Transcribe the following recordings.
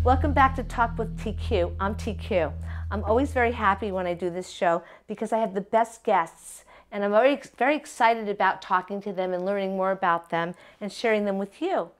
Welcome back to Talk with TQ. I'm TQ. I'm always very happy when I do this show because I have the best guests, and I'm very excited about talking to them and learning more about them and sharing them with you.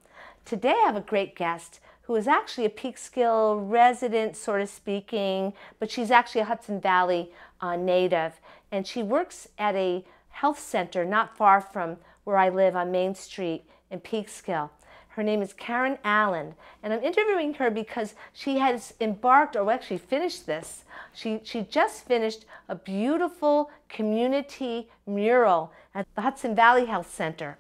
Today I have a great guest who is actually a Peekskill resident, sort of speaking, but she's actually a Hudson Valley native, and she works at a health center not far from where I live on Main Street in Peekskill. Her name is Karen Allen, and I'm interviewing her because she has embarked, or actually finished this. She just finished a beautiful community mural at the Hudson Valley Health Center,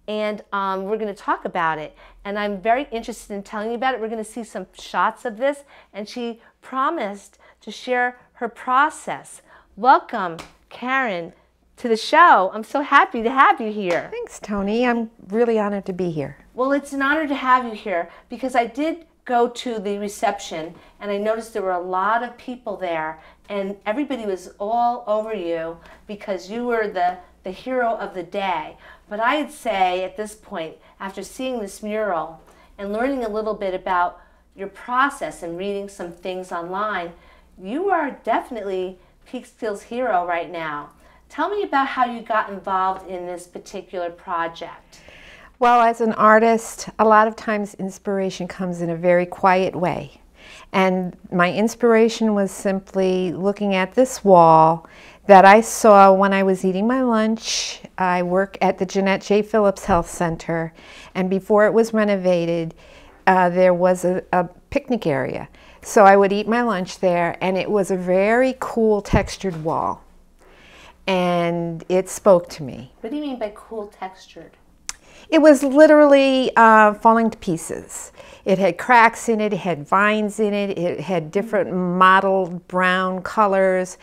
and we're going to talk about it. And I'm very interested in telling you about it. We're going to see some shots of this, and she promised to share her process. Welcome, Karen, to the show. I'm so happy to have you here. Thanks, Toni. I'm really honored to be here. Well, it's an honor to have you here because I did go to the reception and I noticed there were a lot of people there and everybody was all over you because you were the hero of the day. But I'd say at this point, after seeing this mural and learning a little bit about your process and reading some things online, you are definitely Peekskill's hero right now. Tell me about how you got involved in this particular project. Well, as an artist, a lot of times inspiration comes in a very quiet way. And my inspiration was simply looking at this wall that I saw when I was eating my lunch. I work at the Jeanette J. Phillips Health Center, and before it was renovated, there was a picnic area. So I would eat my lunch there, and it was a very cool textured wall. And it spoke to me. What do you mean by cool textured? It was literally falling to pieces. It had cracks in it, it had vines in it, it had different mottled brown colors.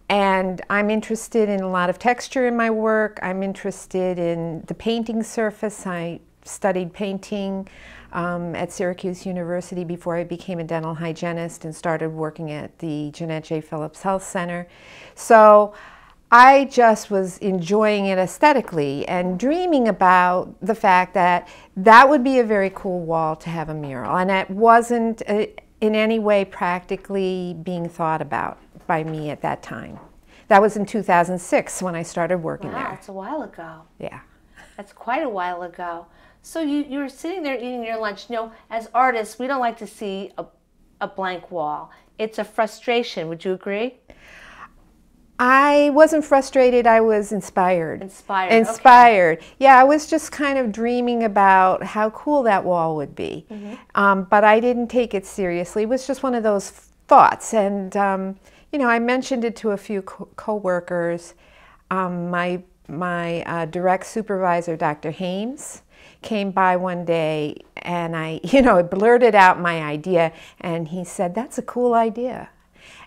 And I'm interested in a lot of texture in my work. I'm interested in the painting surface. I studied painting at Syracuse University before I became a dental hygienist and started working at the Jeanette J. Phillips Health Center. So I just was enjoying it aesthetically and dreaming about the fact that that would be a very cool wall to have a mural. And it wasn't in any way practically being thought about by me at that time. That was in 2006 when I started working there. Wow, that's a while ago. Yeah. That's quite a while ago. So you were sitting there eating your lunch. You know, as artists, we don't like to see a blank wall. It's a frustration. Would you agree? I wasn't frustrated, I was inspired. Inspired. Inspired. Okay. Yeah, I was just kind of dreaming about how cool that wall would be. Mm-hmm. But I didn't take it seriously. It was just one of those thoughts. And, you know, I mentioned it to a few co-workers. My direct supervisor, Dr. Hames, came by one day and I, you know, blurted out my idea. And he said, "That's a cool idea."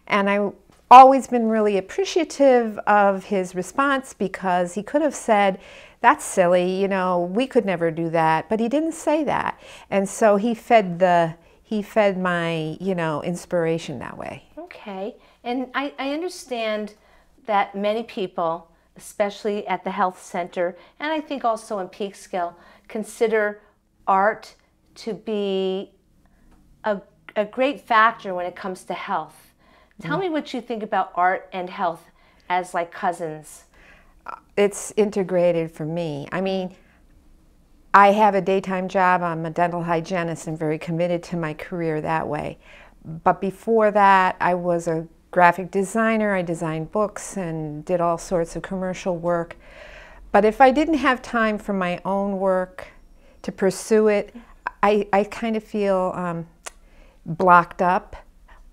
And I always been really appreciative of his response because he could have said, "That's silly, you know, we could never do that," but he didn't say that. And so he fed my, you know, inspiration that way. Okay. And I understand that many people, especially at the health center, and I think also in Peekskill, consider art to be a great factor when it comes to health. Tell me what you think about art and health as like cousins. It's integrated for me. I mean, I have a daytime job. I'm a dental hygienist and very committed to my career that way. But before that, I was a graphic designer. I designed books and did all sorts of commercial work. But if I didn't have time for my own work to pursue it, I kind of feel blocked up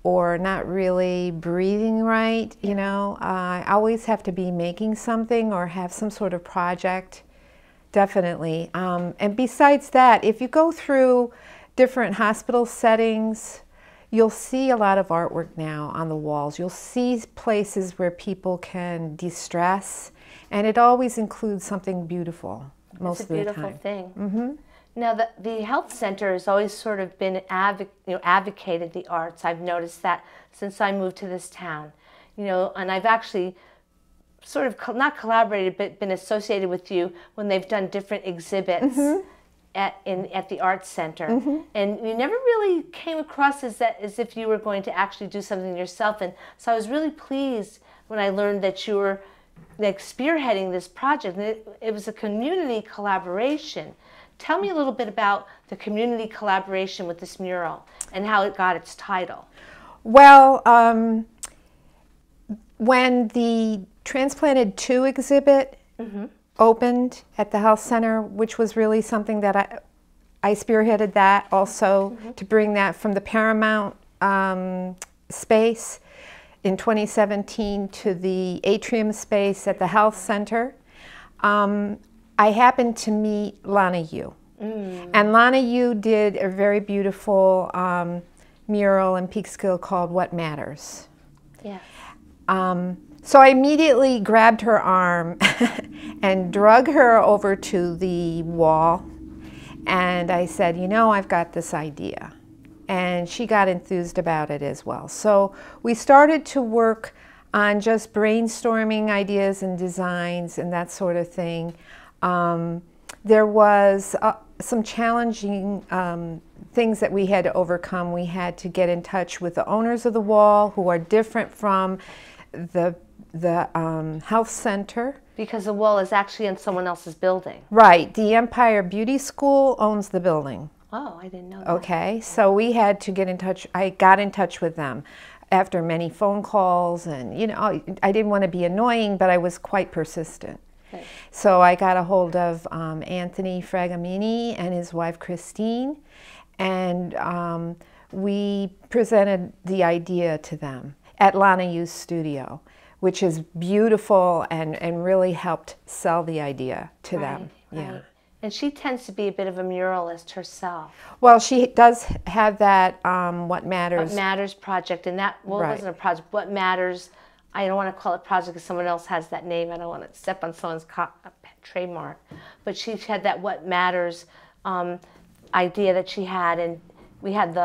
or not really breathing right, you know. I always have to be making something or have some sort of project, definitely. And besides that, if you go through different hospital settings, you'll see a lot of artwork now on the walls. You'll see places where people can de-stress, and it always includes something beautiful most of the time. It's a beautiful thing. Mm-hmm. Now, the health center has always sort of been advocated the arts. I've noticed that since I moved to this town, you know, and I've actually sort of not collaborated, but been associated with you when they've done different exhibits. Mm-hmm. at the Arts Center, and you never really came across as if you were going to actually do something yourself. And so I was really pleased when I learned that you were like spearheading this project. And it was a community collaboration. Tell me a little bit about the community collaboration with this mural and how it got its title. Well, when the Transplanted 2 exhibit opened at the health center, which was really something that I spearheaded that also to bring that from the Paramount space in 2017 to the atrium space at the health center. I happened to meet Lana Yu. And Lana Yu did a very beautiful mural in Peekskill called What Matters. Yeah. So I immediately grabbed her arm and drug her over to the wall, and I said, you know, I've got this idea. And she got enthused about it as well. So we started to work on just brainstorming ideas and designs and that sort of thing. There was some challenging things that we had to overcome. We had to get in touch with the owners of the wall, who are different from the health center. Because the wall is actually in someone else's building. Right. The Empire Beauty School owns the building. Oh, I didn't know that. Okay, so we had to get in touch. I got in touch with them after many phone calls, and you know, I didn't want to be annoying, but I was quite persistent. Okay. So I got a hold of Anthony Fragamini and his wife Christine, and we presented the idea to them at Lana Yu's studio, which is beautiful and really helped sell the idea to them. Yeah. Right. And she tends to be a bit of a muralist herself. Well, she does have that What Matters. What Matters project, and that, well, it wasn't a project. What Matters, I don't want to call it project because someone else has that name. I don't want to step on someone's trademark. But she had that What Matters idea that she had, and we had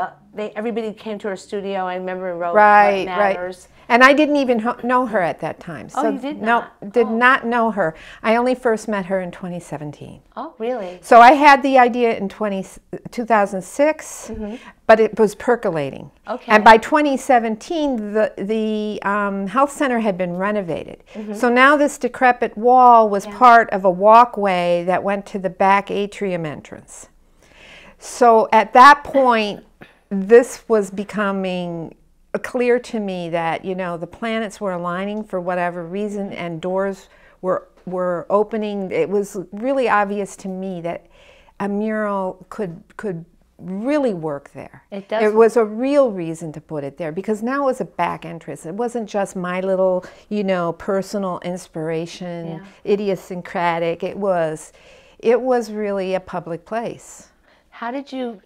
everybody came to her studio, I remember, and wrote What Matters. Right. And I didn't even know her at that time. So you did not? No, did not know her. I only first met her in 2017. Oh, really? So I had the idea in 2006, but it was percolating. Okay. And by 2017, the health center had been renovated. So now this decrepit wall was part of a walkway that went to the back atrium entrance. So at that point, this was becoming clear to me that, you know, the planets were aligning for whatever reason, and doors were opening. It was really obvious to me that a mural could really work there. It does. It was a real reason to put it there, because now it was a back entrance. It wasn't just my little, you know, personal inspiration, idiosyncratic. It was really a public place. How did you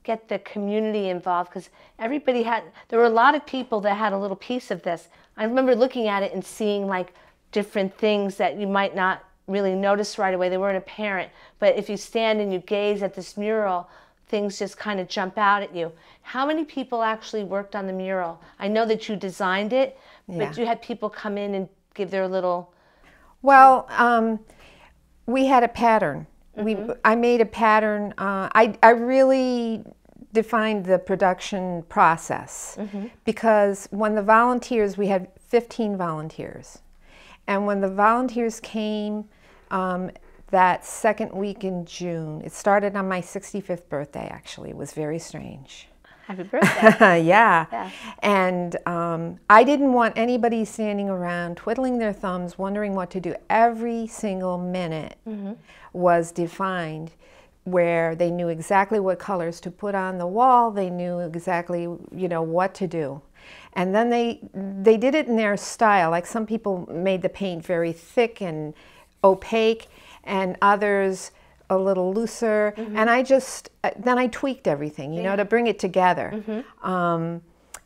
get the community involved? Because there were a lot of people that had a little piece of this. I remember looking at it and seeing like different things that you might not really notice right away. They weren't apparent. But if you stand and you gaze at this mural, things just kind of jump out at you. How many people actually worked on the mural? I know that you designed it, but you had people come in and give their little... Well, we had a pattern. I made a pattern. I really defined the production process, because when the volunteers, we had 15 volunteers, and when the volunteers came that second week in June, it started on my 65th birthday, actually. It was very strange. Happy birthday. Yeah. And I didn't want anybody standing around twiddling their thumbs, wondering what to do. Every single minute was defined, where they knew exactly what colors to put on the wall. They knew exactly, you know, what to do. And then they did it in their style. Like, some people made the paint very thick and opaque, and others a little looser, and then I tweaked everything, you know, to bring it together.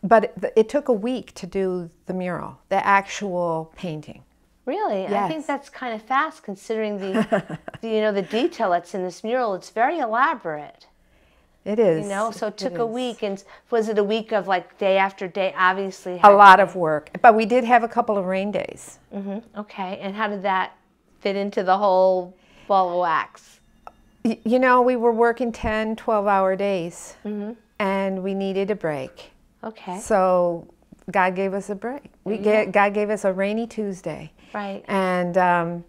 But it took a week to do the mural, the actual painting. Really? Yes. I think that's kind of fast, considering the detail that's in this mural. It's very elaborate. It is. You know, so it took a week, and was it a week of like day after day? Obviously, a lot of work, but we did have a couple of rain days. Okay, and how did that fit into the whole ball of wax? You know, we were working 10, 12-hour days, and we needed a break. Okay. So God gave us a break. God gave us a rainy Tuesday. Right. And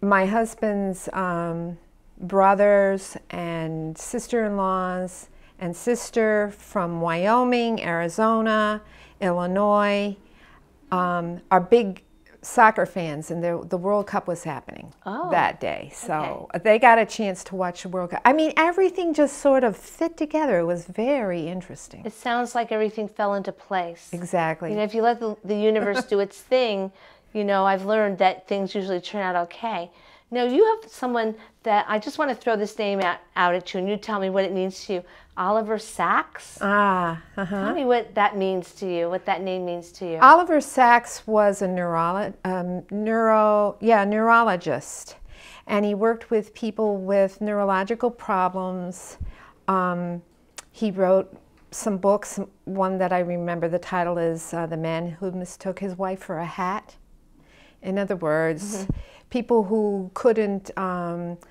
my husband's brothers and sister-in-laws and sister from Wyoming, Arizona, Illinois are big soccer fans, and the World Cup was happening that day. So they got a chance to watch the World Cup. I mean, everything just sort of fit together. It was very interesting. It sounds like everything fell into place. Exactly. You know, if you let the universe do its thing, you know, I've learned that things usually turn out okay. Now, you have someone that I just want to throw this name out at you, and you tell me what it means to you. Oliver Sacks? Tell me what that means to you, what that name means to you. Oliver Sacks was a neurologist, and he worked with people with neurological problems. He wrote some books. One that I remember, the title is The Man Who Mistook His Wife for a Hat. In other words, people who couldn't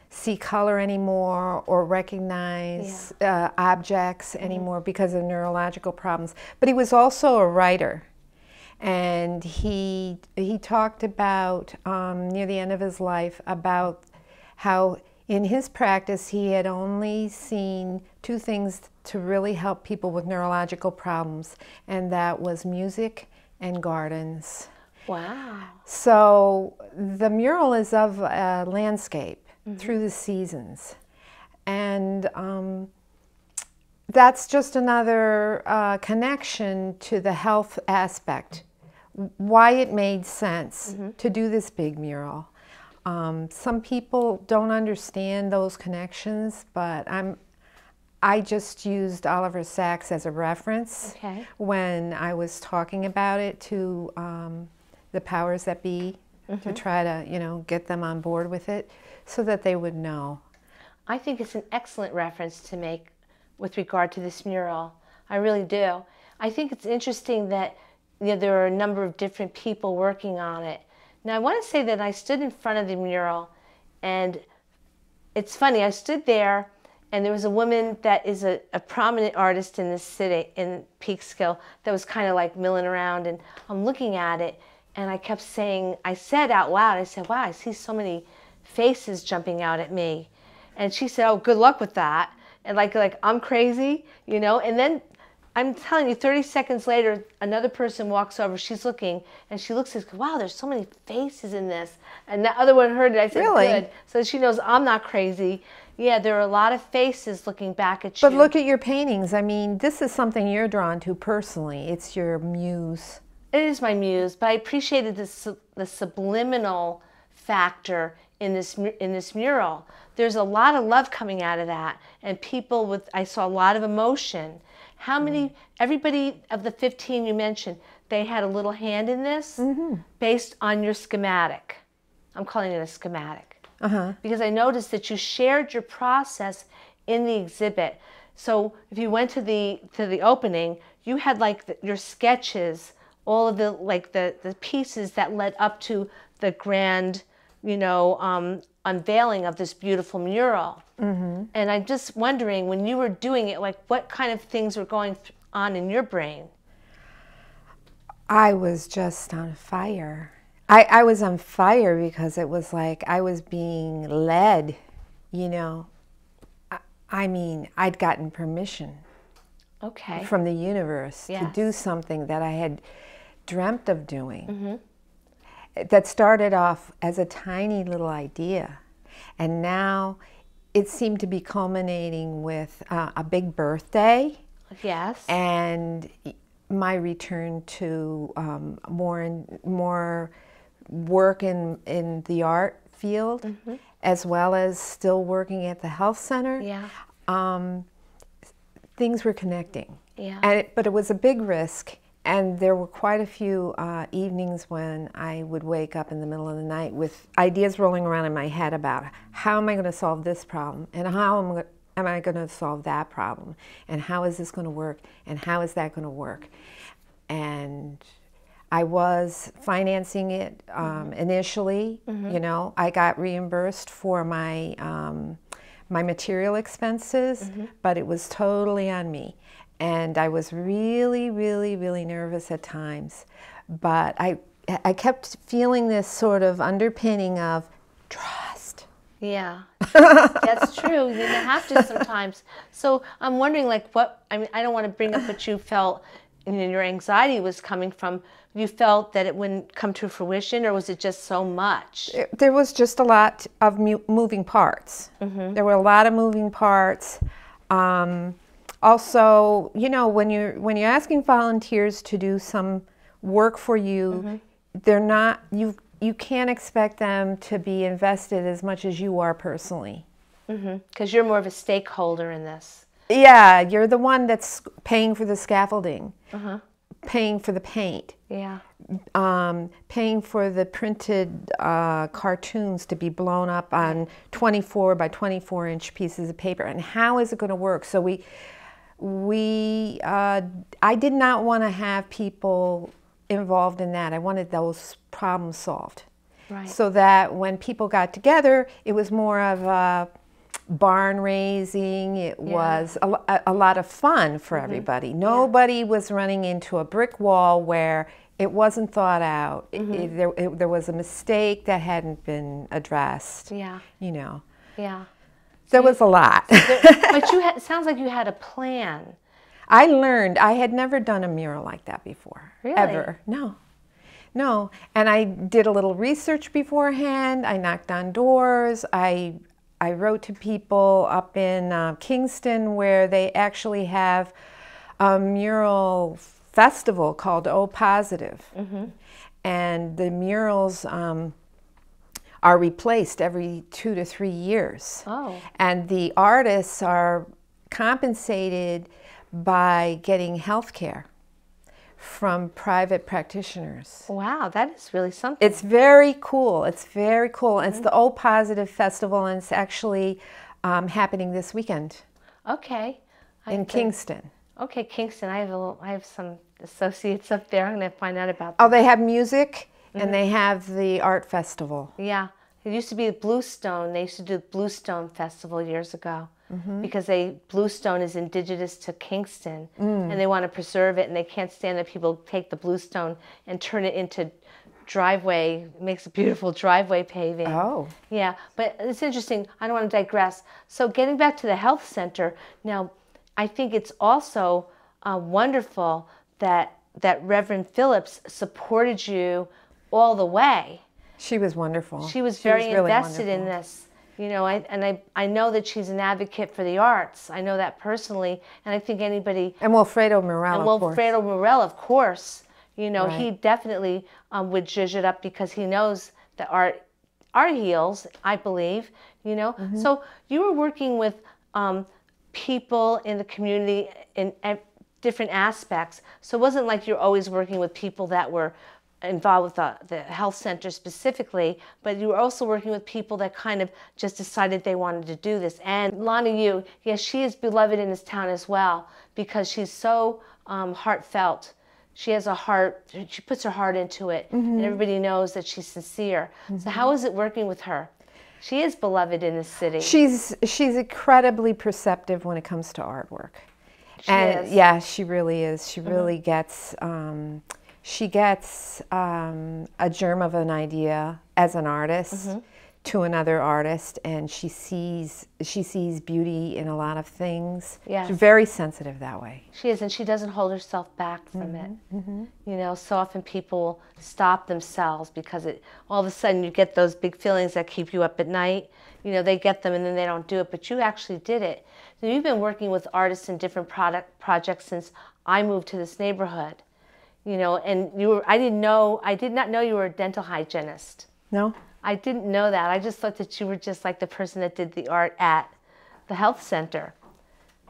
see color anymore or recognize objects anymore because of neurological problems. But he was also a writer, and he talked about, near the end of his life, about how in his practice he had only seen two things to really help people with neurological problems, and that was music and gardens. Wow. So the mural is of a landscape through the seasons. And that's just another connection to the health aspect, why it made sense to do this big mural. Some people don't understand those connections, but I just used Oliver Sacks as a reference when I was talking about it to the powers that be, to try to, you know, get them on board with it so that they would know. I think it's an excellent reference to make with regard to this mural. I really do. I think it's interesting that, you know, there are a number of different people working on it. Now, I want to say that I stood in front of the mural, and it's funny, I stood there, and there was a woman that is a prominent artist in this city, in Peekskill, that was kind of like milling around, and I'm looking at it, and I kept saying, I said out loud, I said, wow, I see so many faces jumping out at me. And she said, oh, good luck with that. And like I'm crazy, you know? And then I'm telling you, 30 seconds later, another person walks over, she's looking, and she looks and says, wow, there's so many faces in this. And the other one heard it, I said, really? Good. So she knows I'm not crazy. Yeah, there are a lot of faces looking back at you. But look at your paintings. I mean, this is something you're drawn to personally. It's your muse. It is my muse, but I appreciated the subliminal factor in this mural. There's a lot of love coming out of that, and people with, I saw a lot of emotion. How many, everybody of the 15 you mentioned, they had a little hand in this based on your schematic. I'm calling it a schematic. Because I noticed that you shared your process in the exhibit. So if you went to the opening, you had like your sketches, all of the pieces that led up to the grand, you know, unveiling of this beautiful mural. And I'm just wondering, when you were doing it, like what kind of things were going on in your brain? I was just on fire. I was on fire because it was like I was being led, you know. I mean, I'd gotten permission from the universe to do something that I had dreamt of doing. That started off as a tiny little idea, and now it seemed to be culminating with a big birthday. Yes. And my return to more work in the art field, as well as still working at the health center. Things were connecting. But it was a big risk. And there were quite a few evenings when I would wake up in the middle of the night with ideas rolling around in my head about how am I going to solve this problem, and how am I going to solve that problem, and how is this going to work, and how is that going to work. And I was financing it initially. You know, I got reimbursed for my my material expenses, but it was totally on me. And I was really, really, really nervous at times. But I kept feeling this sort of underpinning of trust. Yeah, that's true. You have to sometimes. So I'm wondering, like, what, I mean, I don't want to bring up what you felt, and your anxiety was coming from. You felt that it wouldn't come to fruition, or was it just so much? There was just a lot of moving parts. There were a lot of moving parts. Also, you know, when you're asking volunteers to do some work for you, they're not, you can't expect them to be invested as much as you are personally. Because you're more of a stakeholder in this. Yeah, you're the one that's paying for the scaffolding, paying for the paint, paying for the printed cartoons to be blown up on 24 by 24 inch pieces of paper. And how is it going to work? So I did not want to have people involved in that. I wanted those problems solved. Right. So that when people got together, it was more of a barn raising. It was a lot of fun for everybody. Nobody was running into a brick wall where it wasn't thought out. There was a mistake that hadn't been addressed. Yeah. You know. Yeah. There was a lot. But it sounds like you had a plan. I learned. I had never done a mural like that before. Really? Ever. No. No. And I did a little research beforehand. I knocked on doors. I wrote to people up in Kingston, where they actually have a mural festival called O Positive. And the murals are replaced every 2 to 3 years. Oh. And the artists are compensated by getting health care from private practitioners. Wow, that is really something. It's very cool. It's very cool. And it's the O Positive Festival, and it's actually happening this weekend. Okay. In Kingston. Okay, Kingston. I have some associates up there. I'm going to find out about that. Oh, they have music, and they have the art festival. Yeah. It used to be Bluestone. They used to do the Bluestone Festival years ago. Because Bluestone is indigenous to Kingston, and they want to preserve it, and they can't stand that people take the bluestone and turn it into driveway. It makes a beautiful driveway paving. Oh. Yeah, but it's interesting. I don't want to digress. So getting back to the health center, now I think it's also wonderful that Reverend Phillips supported you all the way. She was wonderful. She was very invested in this. You know, I know that she's an advocate for the arts. I know that personally, and I think anybody... And Wilfredo Morel, of course. And Wilfredo Morel, of course. You know, right. He definitely would zhuzh it up because he knows that art heals, I believe, you know. So you were working with people in the community in different aspects. So it wasn't like you're always working with people that were involved with the health center specifically, but you were also working with people that kind of just decided they wanted to do this. And Lonnie, yes, she is beloved in this town as well because she's so heartfelt. She has a heart, she puts her heart into it, and everybody knows that she's sincere. So how is it working with her? She is beloved in this city. She's incredibly perceptive when it comes to artwork. She is. Yeah, she really is. She really gets... She gets a germ of an idea as an artist to another artist, and she sees beauty in a lot of things. Yes. She's very sensitive that way. She is, and she doesn't hold herself back from it. You know, so often people stop themselves because all of a sudden you get those big feelings that keep you up at night. You know, they get them and then they don't do it, but you actually did it. So you've been working with artists in different projects since I moved to this neighborhood. You know, and I did not know you were a dental hygienist. No? I didn't know that. I just thought that you were just like the person that did the art at the health center.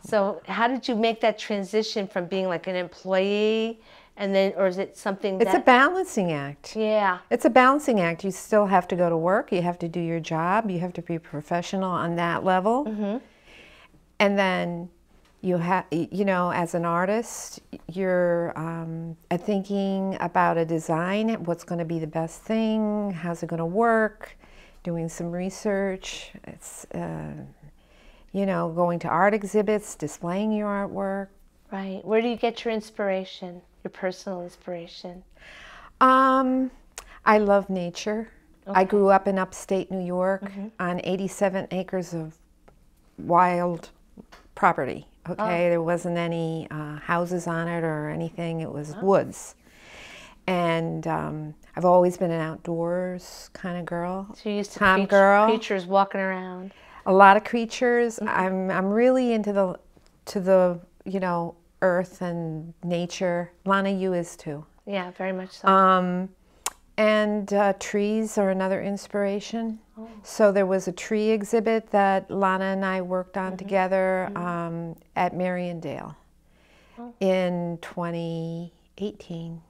So how did you make that transition from being like an employee and then, or is it something that... It's a balancing act. Yeah. It's a balancing act. You still have to go to work. You have to do your job. You have to be professional on that level. And then You have, you know, as an artist, you're thinking about a design, what's going to be the best thing, how's it going to work, doing some research. It's, you know, going to art exhibits, displaying your artwork. Right. Where do you get your inspiration, your personal inspiration? I love nature. Okay. I grew up in upstate New York on 87 acres of wild property. Okay, there wasn't any houses on it or anything. It was woods. And I've always been an outdoors kind of girl. So you used to creatures walking around. A lot of creatures. I'm really into the you know, earth and nature. Lana, you is too. Yeah, very much so. And trees are another inspiration. Oh. So there was a tree exhibit that Lana and I worked on together at Mariondale in 2018.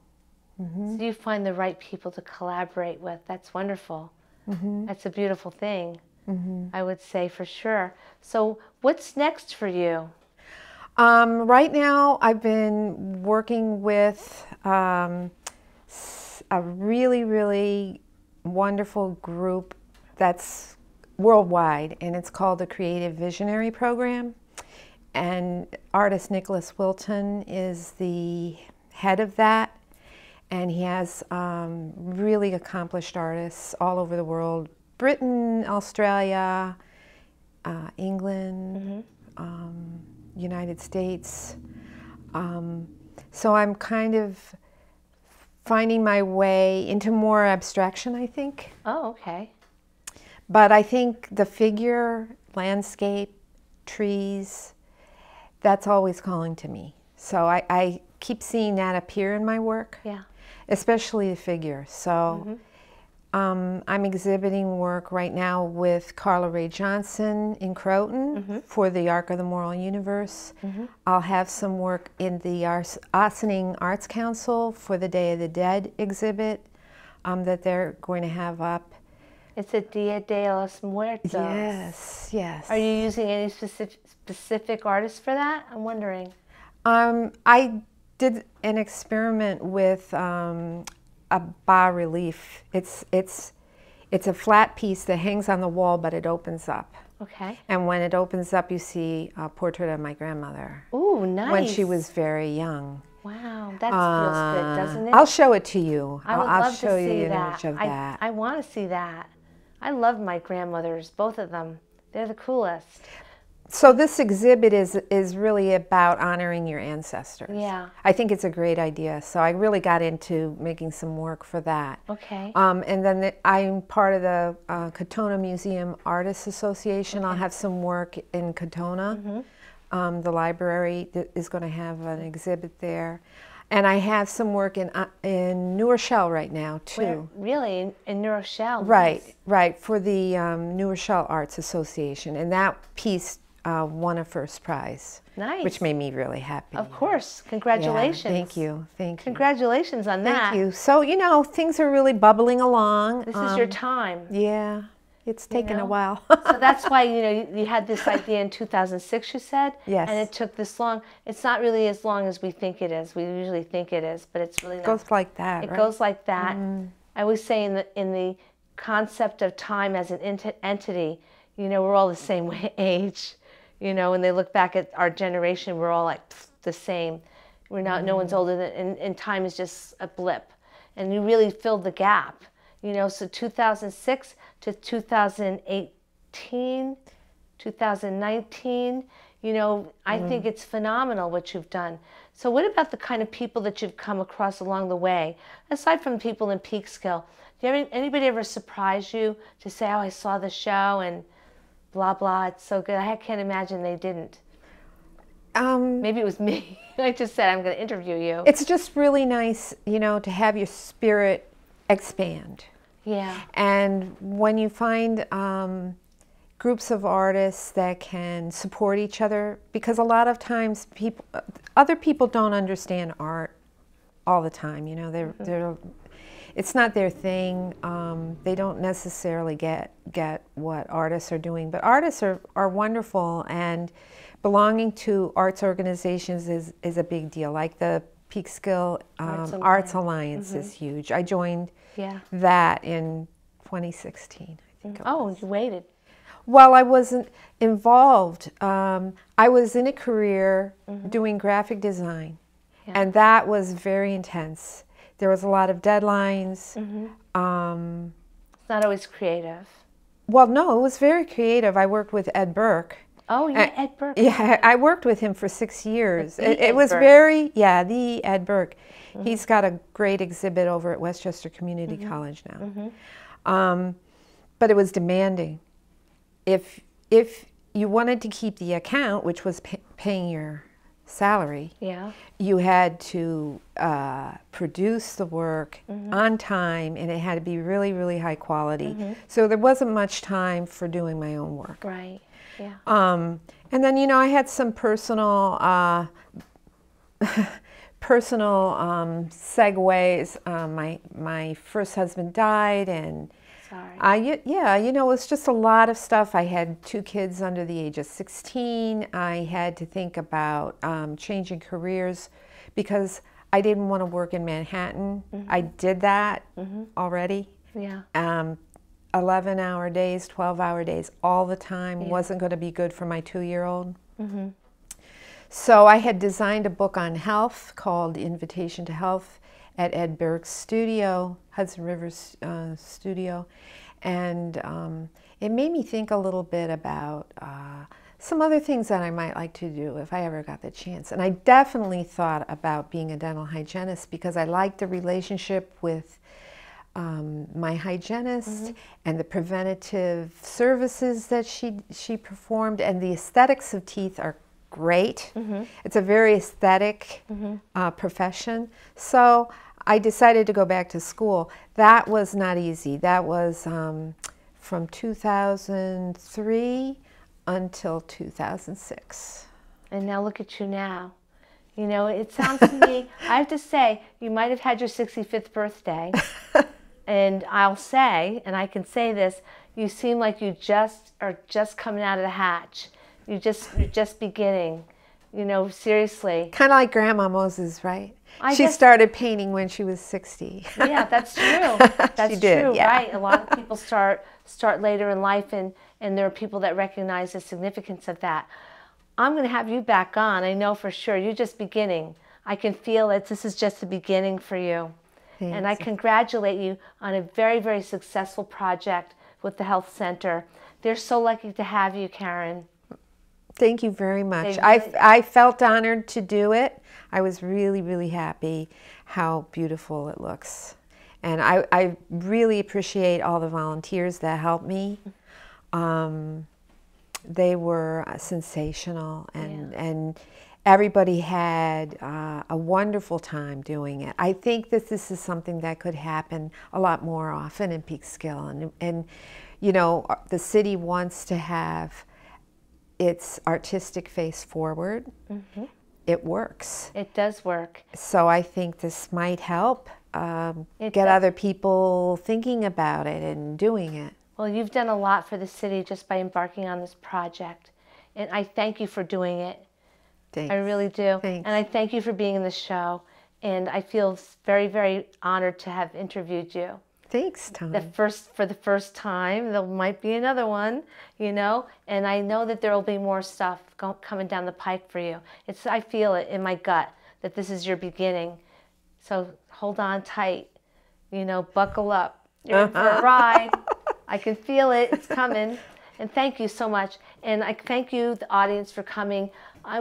So you find the right people to collaborate with. That's wonderful. That's a beautiful thing, I would say, for sure. So what's next for you? Right now, I've been working with a really, really wonderful group that's worldwide, and it's called the Creative Visionary Program. And artist Nicholas Wilton is the head of that, and he has really accomplished artists all over the world: Britain, Australia, England, United States. So I'm kind of finding my way into more abstraction, I think. Oh, okay. But I think the figure, landscape, trees, that's always calling to me. So I keep seeing that appear in my work, especially the figure. So I'm exhibiting work right now with Carla Ray Johnson in Croton for the Arc of the Moral Universe. I'll have some work in the Ossining Arts Council for the Day of the Dead exhibit that they're going to have up. It's a Dia de los Muertos. Yes, yes. Are you using any specific artists for that? I'm wondering. I did an experiment with a bas-relief. It's a flat piece that hangs on the wall, but it opens up. Okay. And when it opens up, you see a portrait of my grandmother. Ooh, nice. When she was very young. Wow, that feels good, doesn't it? I'll show it to you. I would I'll love show to you see an that. image of that. I want to see that. I love my grandmothers, both of them. They're the coolest. So this exhibit is really about honoring your ancestors. Yeah. I think it's a great idea. So I really got into making some work for that. Okay. And then I'm part of the Katona Museum Artists Association. Okay. I'll have some work in Katona. The library is going to have an exhibit there. And I have some work in New Rochelle right now, too. Where? Really? In New Rochelle? Right, Nice. right, for the New Rochelle Arts Association. And that piece won a first prize. Nice. Which made me really happy. Of course. Congratulations. Yeah, thank you. Thank you. Congratulations on that. Thank you. So, you know, things are really bubbling along. This is your time. Yeah. It's taken a while. So that's why, you know, you had this idea in 2006, you said? Yes. And it took this long. It's not really as long as we think it is. We usually think it is, but it's really not. It goes like that, It right? goes like that. I always say in the concept of time as an entity, you know, we're all the same age. You know, when they look back at our generation, we're all like the same. We're not, no one's older than, and time is just a blip. And you really filled the gap. You know, so 2006 to 2018, 2019, you know, I think it's phenomenal what you've done. So what about the kind of people that you've come across along the way, aside from people in Peekskill? Do you have anybody ever surprise you to say, oh, I saw the show and blah, blah, it's so good? I can't imagine they didn't. Maybe it was me. I just said I'm going to interview you. It's just really nice, you know, to have your spirit expand. Yeah. And when you find groups of artists that can support each other, because a lot of times other people don't understand art all the time. You know, they're it's not their thing. They don't necessarily get what artists are doing, but artists are wonderful, belonging to arts organizations is a big deal. Like the Peekskill Arts Alliance is huge. I joined that in 2016, I think it was. Oh, you waited. Well, I wasn't involved. I was in a career doing graphic design, and that was very intense. There was a lot of deadlines. It's not always creative. Well, no, it was very creative. I worked with Ed Burke. Oh, yeah, Ed Burke. Yeah, I worked with him for 6 years. It was Burke. very, the Ed Burke. He's got a great exhibit over at Westchester Community College now. But it was demanding. If you wanted to keep the account, which was paying your salary, you had to produce the work on time, and it had to be really, really high quality. So there wasn't much time for doing my own work. Right. Yeah. And then, you know, I had some personal segues. My first husband died, and you know, it was just a lot of stuff. I had 2 kids under the age of 16. I had to think about changing careers because I didn't want to work in Manhattan. I did that already. Yeah. 11-hour days, 12-hour days, all the time wasn't going to be good for my 2-year-old. So I had designed a book on health called Invitation to Health at Ed Burke's studio, Hudson River's studio, and it made me think a little bit about some other things that I might like to do if I ever got the chance. And I definitely thought about being a dental hygienist because I liked the relationship with my hygienist and the preventative services that she performed, and the aesthetics of teeth are great. It's a very aesthetic profession. So I decided to go back to school. That was not easy. That was from 2003 until 2006. And now look at you now. You know, it sounds to me, I have to say, you might have had your 65th birthday. And I'll say, and I can say this, you seem like you are just coming out of the hatch. You're just beginning, you know, seriously. Kind of like Grandma Moses, right? She started painting when she was 60. Yeah, that's true. That's true, right? A lot of people start later in life, and there are people that recognize the significance of that. I'm going to have you back on. I know for sure. You're just beginning. I can feel it. This is just the beginning for you. Thanks. And I congratulate you on a very, very successful project with the health center. They're so lucky to have you, Karen. Thank you very much. I felt honored to do it. I was really, really happy how beautiful it looks. And I really appreciate all the volunteers that helped me. They were sensational, and everybody had a wonderful time doing it. I think that this is something that could happen a lot more often in Peekskill. And you know, the city wants to have its artistic face forward. It works. It does work. So I think this might help get other people thinking about it and doing it. Well, you've done a lot for the city just by embarking on this project. And I thank you for doing it. Thanks. I really do. Thanks. And I thank you for being in the show. And I feel very, very honored to have interviewed you. Thanks, Toni. For the first time. There might be another one, you know. And I know that there will be more stuff coming down the pike for you. I feel it in my gut that this is your beginning. So hold on tight. You know, buckle up. You're in for a ride. I can feel it. It's coming. And thank you so much. And I thank you, the audience, for coming.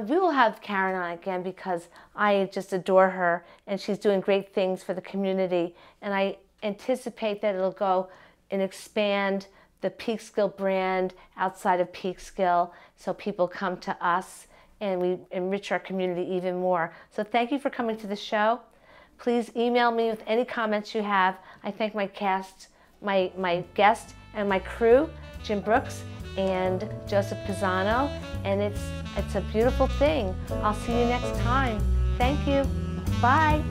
We will have Karen on again because I just adore her, and she's doing great things for the community. And I anticipate that it'll go and expand the Peekskill brand outside of Peekskill, so people come to us and we enrich our community even more. So thank you for coming to the show. Please email me with any comments you have. I thank my cast, my guest and my crew, Jim Brooks and Joseph Pisano, and it's a beautiful thing. I'll see you next time. Thank you. Bye.